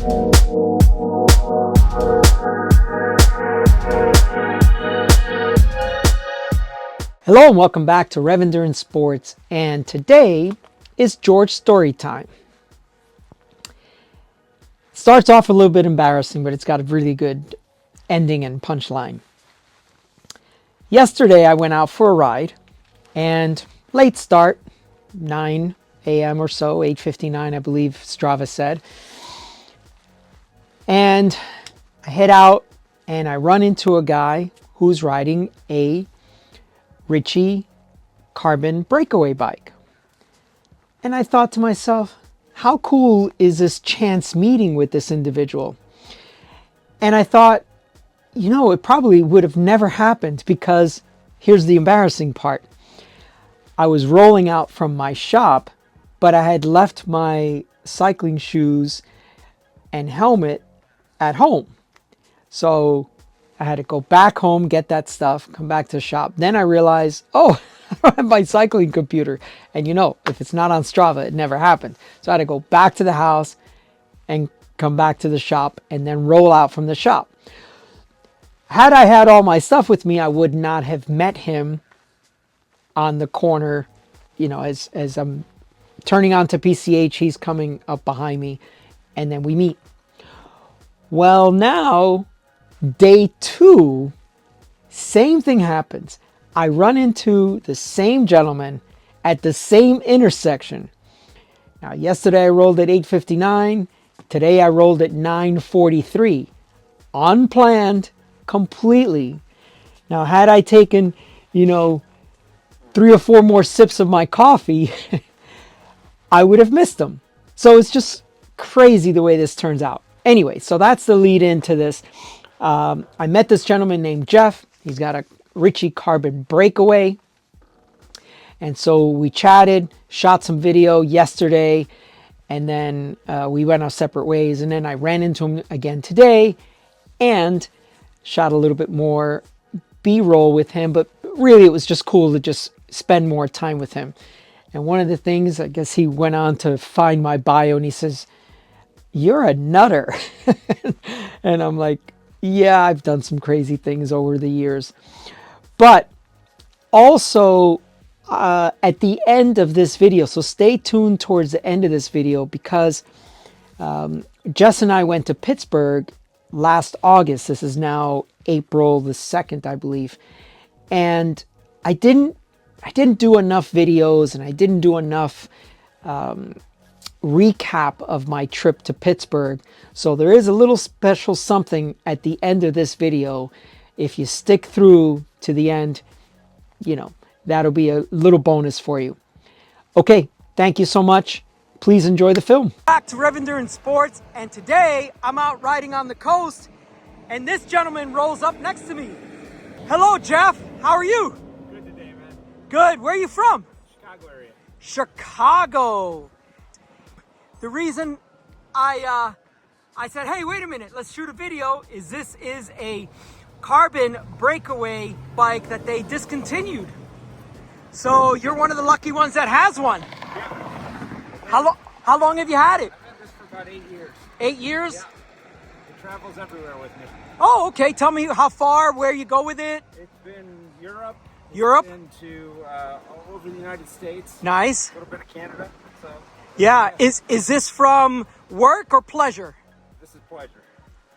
Hello and welcome back to Rev Endurance Sports, and today is George story time. Starts off a little bit embarrassing, but it's got a really good ending and punchline. Yesterday I went out for a ride, and late start, 9 a.m. or so, 8:59 I believe Strava said. And I head out and I run into a guy who's riding a Ritchey Carbon Breakaway bike. And I thought to myself, how cool is this chance meeting with this individual? And I thought, you know, it probably would have never happened, because here's the embarrassing part. I was rolling out from my shop, but I had left my cycling shoes and helmet at home. So I had to go back home, get that stuff, come back to the shop. Then I realized, oh, I don't have my cycling computer. And you know, if it's not on Strava, it never happened. So I had to go back to the house and come back to the shop and then roll out from the shop. Had I had all my stuff with me, I would not have met him on the corner. You know, as I'm turning onto PCH, he's coming up behind me, and then we meet. Well, now, day 2, same thing happens. I run into the same gentleman at the same intersection. Now, yesterday I rolled at 8:59. Today I rolled at 9:43. Unplanned, completely. Now, had I taken, 3 or 4 more sips of my coffee, I would have missed him. So it's just crazy the way this turns out. Anyway, so that's the lead into this. I met this gentleman named Jeff. He's got a Ritchey Carbon Breakaway. And so we chatted, shot some video yesterday, and then we went our separate ways. And then I ran into him again today and shot a little bit more B-roll with him. But really, it was just cool to just spend more time with him. And one of the things, I guess he went on to find my bio, and he says, "You're a nutter." And I'm like, yeah, I've done some crazy things over the years. But also at the end of this video, so stay tuned towards the end of this video, because Jess and I went to Pittsburgh last August. This is now April the 2nd, I believe. And I didn't do enough videos, and I didn't do enough recap of my trip to Pittsburgh. So there is a little special something at the end of this video. If you stick through to the end, that'll be a little bonus for you. Okay, thank you so much. Please enjoy the film. Back to Rev Endurance Sports, and today I'm out riding on the coast, and this gentleman rolls up next to me. Hello, Jeff. How are you? Good today, man. Good. Where are you from? Chicago area. Chicago. The reason I said, hey, wait a minute, let's shoot a video, is this is a Carbon Breakaway bike that they discontinued. So you're one of the lucky ones that has one. Yeah. How long have you had it? I've had this for about 8 years. 8 years? Yeah. It travels everywhere with me. Oh, okay. Tell me how far, where you go with it. It's been Europe. Europe? It's been to all over the United States. Nice. A little bit of Canada. So. Yeah. Is this from work or pleasure? This is pleasure.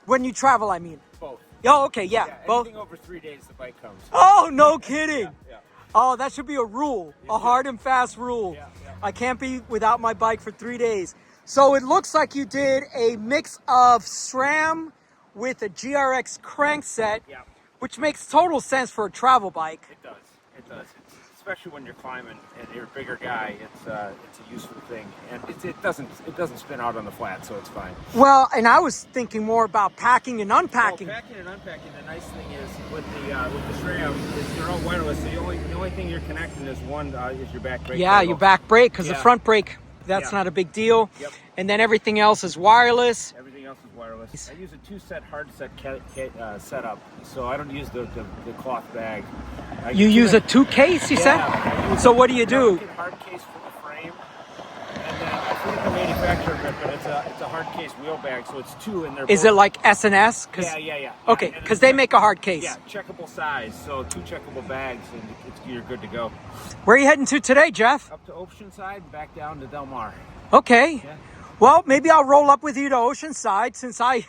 When you travel, I mean. Both. Oh, okay. Yeah. Both. Anything over 3 days, the bike comes. Oh, no kidding. Yeah. Oh, that should be a rule, a hard and fast rule. Yeah. I can't be without my bike for 3 days. So it looks like you did a mix of SRAM with a GRX crankset, Yeah. which makes total sense for a travel bike. It does. It does. Especially when you're climbing and you're a bigger guy, it's a useful thing, and it doesn't spin out on the flat, so it's fine. Well, and I was thinking more about packing and unpacking. Well, packing and unpacking. The nice thing is with the SRAM is they're all wireless. So the only thing you're connecting is is your back brake. Yeah, your back brake, because the front brake, that's Yeah. not a big deal. Yep. And then everything else is wireless. Everything else is wireless. I use a 2-set hard set setup, so I don't use the cloth bag. You use a 2 case, you said? Yeah. So what do you do? Hard case for the frame, and then I put it in manufacturer of it, but it's a hard case wheel bag, so it's two in there. Is it like S&S? Yeah. Okay, because they make a hard case. Yeah, checkable size, so two checkable bags, and you're good to go. Where are you heading to today, Jeff? Up to Oceanside and back down to Del Mar. Okay. Yeah. Well, maybe I'll roll up with you to Oceanside since I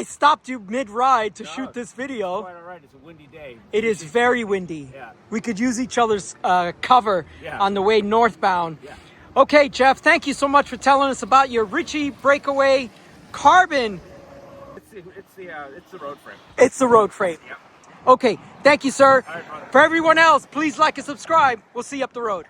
stopped you mid-ride to shoot this video. Quite all right. It's a windy day. It is very windy. Yeah. We could use each other's cover on the way northbound. Yeah. Okay, Jeff, thank you so much for telling us about your Ritchey Breakaway Carbon. It's the road frame. It's the road frame. Yep. Okay, thank you, sir. All right, brother. For everyone else, please like and subscribe. We'll see you up the road.